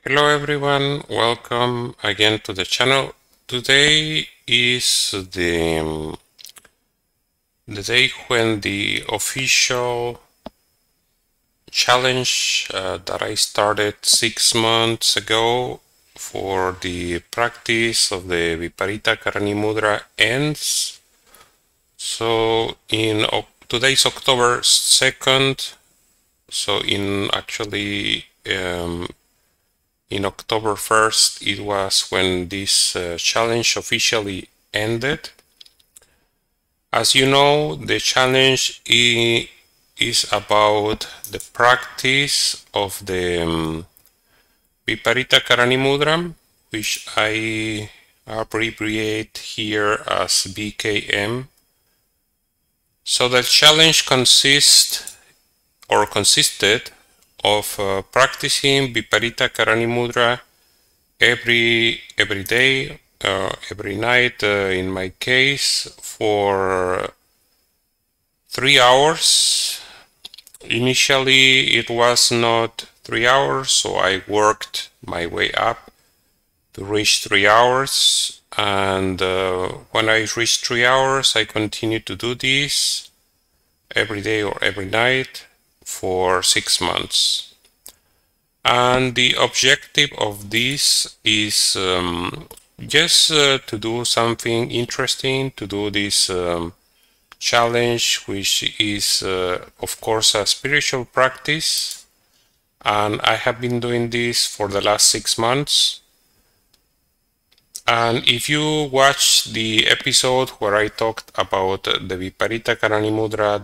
Hello everyone, welcome again to the channel. Today is the day when the official challenge that I started 6 months ago for the practice of the Viparita Karani Mudra ends. So today's October 2nd, so in October 1st, it was when this challenge officially ended. As you know, the challenge is about the practice of the Viparita Karani Mudra, which I abbreviate here as VKM. So the challenge consisted of practicing Viparita Karani Mudra every day, every night, in my case, for 3 hours. Initially, it was not 3 hours, so I worked my way up to reach 3 hours. And when I reached 3 hours, I continued to do this every day or every night for 6 months. And the objective of this is just to do something interesting, to do this challenge, which is of course a spiritual practice, and I have been doing this for the last 6 months. And if you watch the episode where I talked about the Viparita Karani Mudra,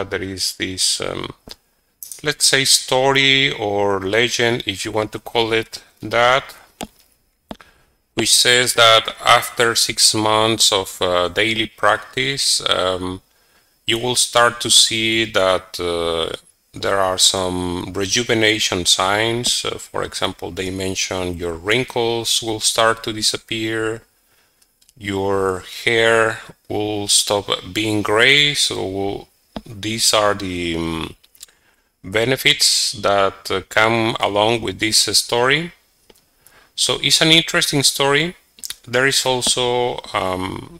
there is this let's say story or legend, if you want to call it that, which says that after 6 months of daily practice, you will start to see that there are some rejuvenation signs. For example, they mention your wrinkles will start to disappear, your hair will stop being gray. So these are the benefits that come along with this story. So it's an interesting story. There is also,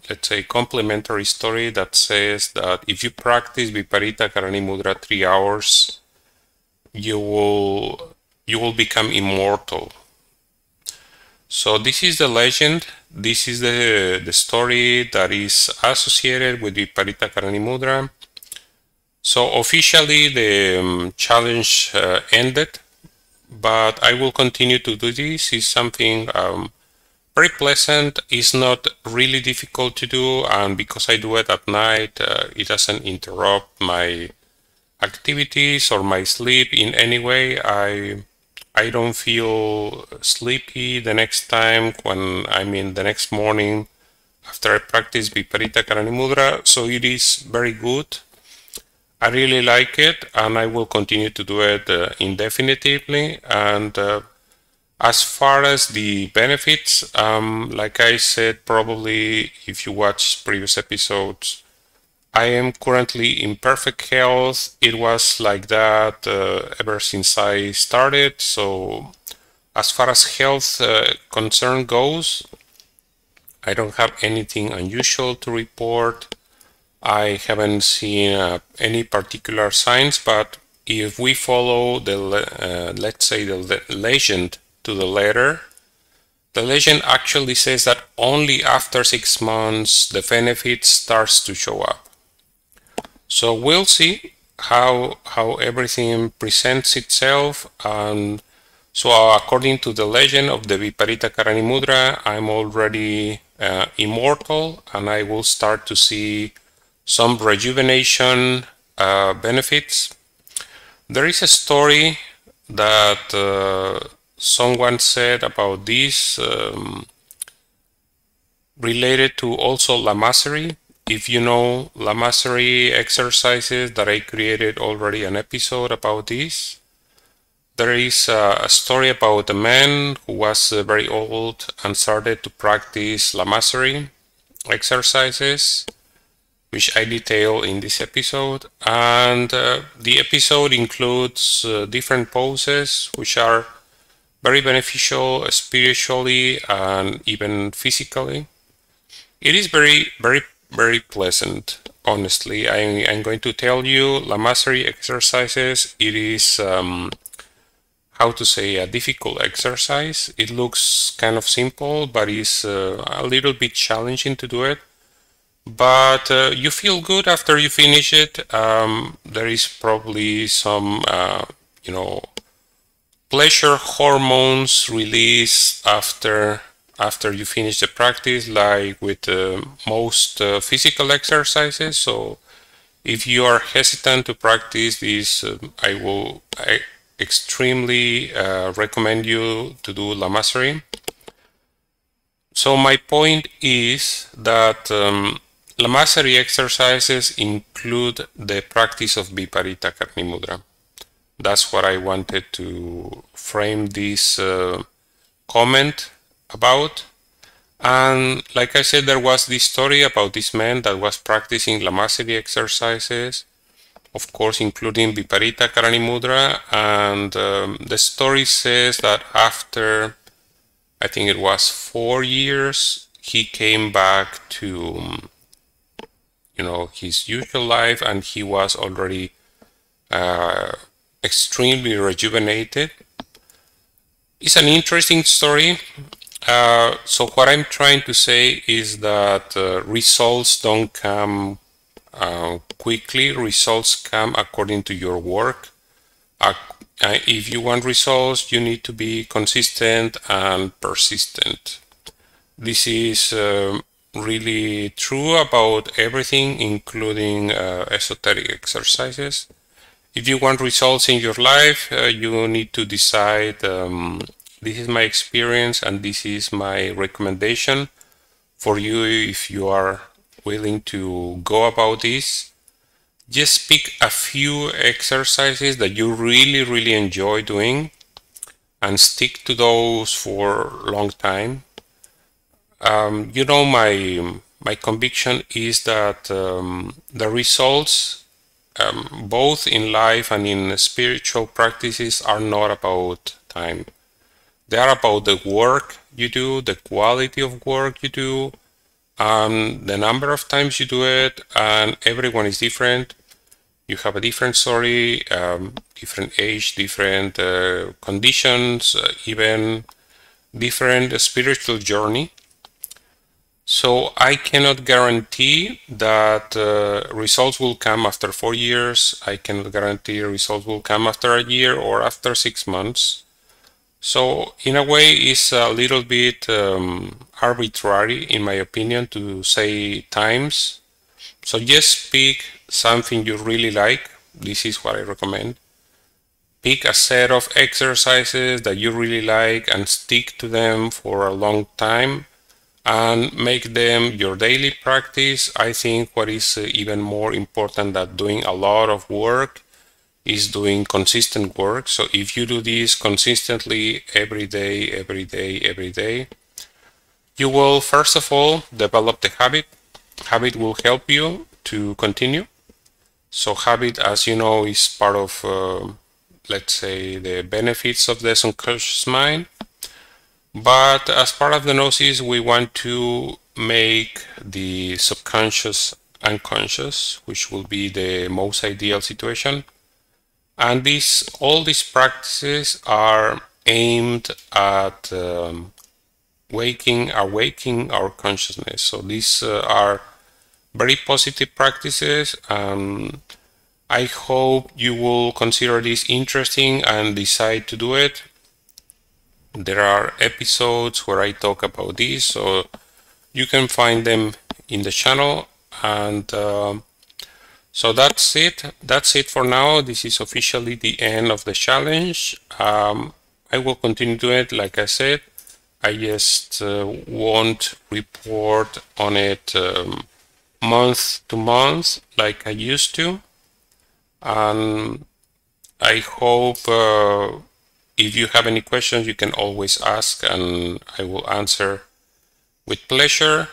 let's say, complementary story that says that if you practice Viparita Karani Mudra 3 hours, you will become immortal. So this is the legend. This is the story that is associated with Viparita Karani Mudra. So officially the challenge ended, but I will continue to do this. It's something very pleasant. It's not really difficult to do, and because I do it at night, it doesn't interrupt my activities or my sleep in any way. I don't feel sleepy the next time the next morning after I practice Viparita Karani Mudra, so it is very good. I really like it, and I will continue to do it indefinitely. And as far as the benefits, like I said, probably if you watch previous episodes, I am currently in perfect health. It was like that ever since I started. So as far as health concern goes, I don't have anything unusual to report. I haven't seen any particular signs, but if we follow the, let's say, the legend to the letter, the legend actually says that only after 6 months the benefit starts to show up. So we'll see how everything presents itself. And so according to the legend of the Viparita Karani Mudra, I'm already immortal, and I will start to see some rejuvenation benefits. There is a story that someone said about this related to also Lamasery. If you know Lamasery exercises, that I created already an episode about this. There is a story about a man who was very old and started to practice Lamasery exercises, which I detail in this episode. And the episode includes different poses, which are very beneficial spiritually and even physically. It is very pleasant, honestly. I'm going to tell you La Mastery exercises. It is, how to say, a difficult exercise. It looks kind of simple, but it's a little bit challenging to do it. But you feel good after you finish it. There is probably some, you know, pleasure hormones released after you finish the practice, like with most physical exercises. So if you are hesitant to practice this, I extremely recommend you to do La Mastery. So my point is that La Mastery exercises include the practice of Viparita Karani Mudra. That's what I wanted to frame this comment about. And like I said, there was this story about this man that was practicing La Mastery exercises, of course, including Viparita Karani Mudra. And the story says that after, I think it was 4 years, he came back to, you know, his usual life, and he was already extremely rejuvenated. It's an interesting story. So what I'm trying to say is that results don't come quickly. Results come according to your work. If you want results, you need to be consistent and persistent. This is really true about everything, including esoteric exercises. If you want results in your life, you need to decide, this is my experience and this is my recommendation for you if you are willing to go about this. Just pick a few exercises that you really enjoy doing and stick to those for a long time. You know, my conviction is that the results, both in life and in spiritual practices, are not about time. They are about the work you do, the quality of work you do, the number of times you do it, and everyone is different. You have a different story, different age, different conditions, even different spiritual journey. So I cannot guarantee that results will come after 4 years. I cannot guarantee results will come after a year or after 6 months. So in a way, it's a little bit arbitrary, in my opinion, to say times. So just pick something you really like. This is what I recommend. Pick a set of exercises that you really like and stick to them for a long time and make them your daily practice. I think what is even more important than doing a lot of work is doing consistent work. So if you do this consistently every day, you will first of all develop the habit. Habit will help you to continue. So habit, as you know, is part of, let's say, the benefits of the subconscious mind. But as part of the Gnosis, we want to make the subconscious unconscious, which will be the most ideal situation. And all these practices are aimed at awaking our consciousness. So these are very positive practices, and I hope you will consider this interesting and decide to do it. There are episodes where I talk about this, so you can find them in the channel. And so that's it for now. This is officially the end of the challenge. I will continue doing it, like I said. I just won't report on it month to month like I used to. And I hope if you have any questions, you can always ask and I will answer with pleasure.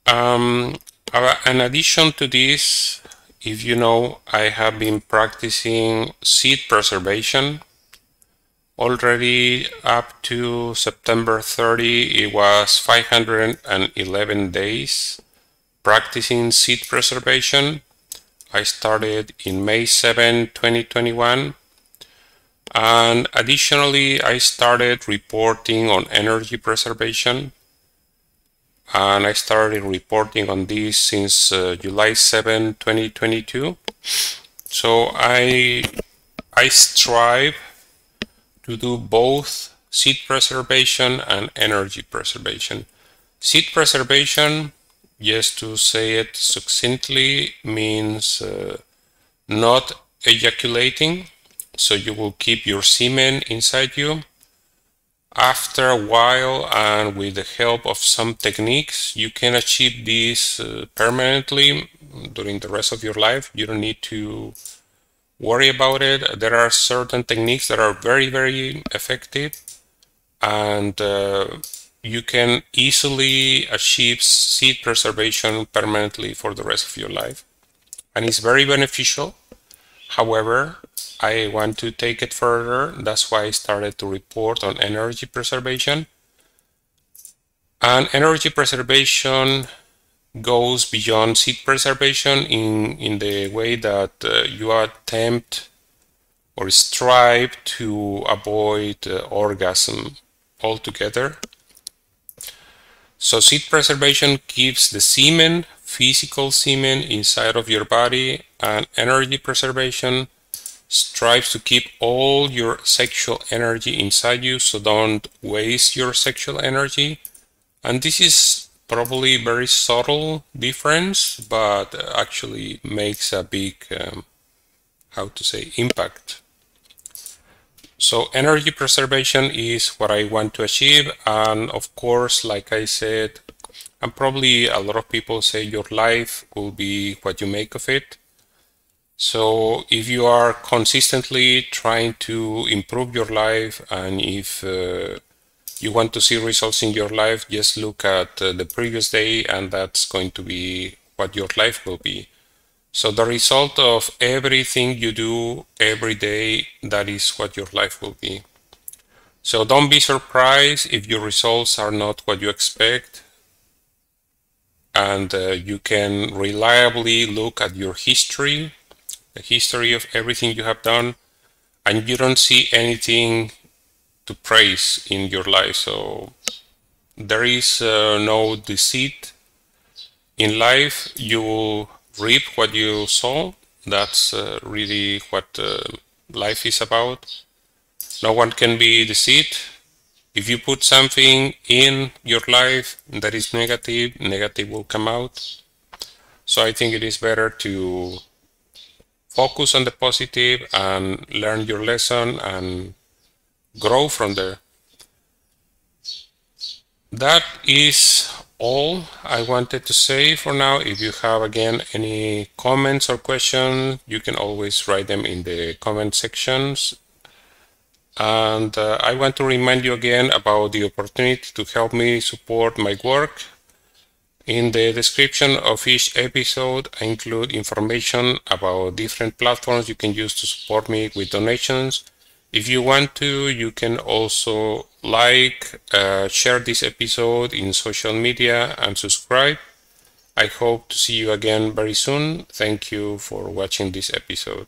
In addition to this, if you know, I have been practicing seed preservation. Already up to September 30, it was 511 days practicing seed preservation. I started in May 7, 2021. And additionally, I started reporting on energy preservation. And I started reporting on this since July 7, 2022. So I strive to do both seed preservation and energy preservation. Seed preservation, just to say it succinctly, means not ejaculating. So you will keep your semen inside you. After a while, and with the help of some techniques, you can achieve this permanently during the rest of your life. You don't need to worry about it. There are certain techniques that are very, very effective, and you can easily achieve seed preservation permanently for the rest of your life. And it's very beneficial. However, I want to take it further. That's why I started to report on energy preservation. And energy preservation goes beyond seed preservation in the way that you attempt or strive to avoid orgasm altogether. So seed preservation keeps the semen, physical semen, inside of your body, and energy preservation strives to keep all your sexual energy inside you, so don't waste your sexual energy. And this is probably a very subtle difference, but actually makes a big, impact. So energy preservation is what I want to achieve. And of course, like I said, and probably a lot of people say your life will be what you make of it. So if you are consistently trying to improve your life, and if you want to see results in your life, just look at the previous day, and that's going to be what your life will be. So the result of everything you do every day, that is what your life will be. So don't be surprised if your results are not what you expect. And you can reliably look at your history, the history of everything you have done, and you don't see anything to praise in your life. So there is no deceit in life. You will reap what you sow. That's really what life is about. No one can be deceived. If you put something in your life that is negative, negative will come out. So I think it is better to focus on the positive and learn your lesson and grow from there. That is all I wanted to say for now. If you have, again, any comments or questions, you can always write them in the comment sections. And I want to remind you again about the opportunity to help me support my work. In the description of each episode, I include information about different platforms you can use to support me with donations. If you want to, you can also share this episode in social media and subscribe. I hope to see you again very soon. Thank you for watching this episode.